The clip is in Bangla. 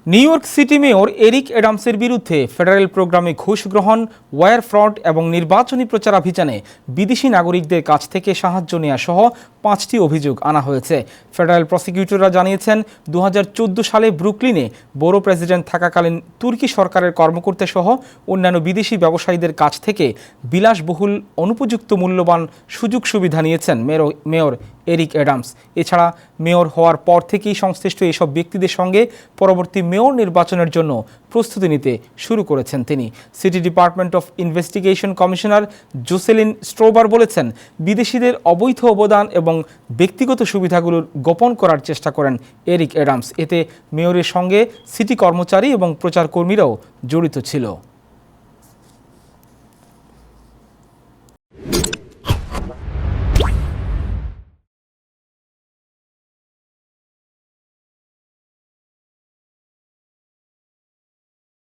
New York City mayor Eric অ্যাডামসের বিরুদ্ধে ফেডারেল প্রোগ্রামে ঘুষ গ্রহণ, ওয়ার ফ্রড এবং নির্বাচনী প্রচারাভিযানে বিদেশি নাগরিকদের কাছ থেকে সাহায্য নেওয়া সহ 5টি অভিযোগ আনা হয়েছে। ফেডারেল প্রসিকিউটররা জানিয়েছেন 2014 সালে ব্রুকলিনে বড় প্রেসিডেন্ট থাকাকালীন তুর্কি সরকারের কর্মকর্তা সহ অন্যান্য বিদেশি ব্যবসায়ীদের কাছ থেকে বিলাসবহুল অনুপযুক্ত মূল্যবান সুযোগ সুবিধা নিয়েছেন মেয়র এরিক অ্যাডামস। এছাড়া মেয়র হওয়ার পর থেকেই সংশ্লিষ্ট এসব ব্যক্তিদের সঙ্গে পরবর্তী মেয়র নির্বাচনের জন্য প্রস্তুতি নিতে শুরু করেছেন তিনি। City department of investigation commissioner Jocelyn Strauber বলেছেন, বিদেশিদের অবৈধ অবদান এবং ব্যক্তিগত সুবিধাগুলোর গোপন করার চেষ্টা করেন এরিক অ্যাডামস। এতে মেয়রের সঙ্গে সিটি কর্মচারী এবং প্রচারকর্মীরাও জড়িত ছিল।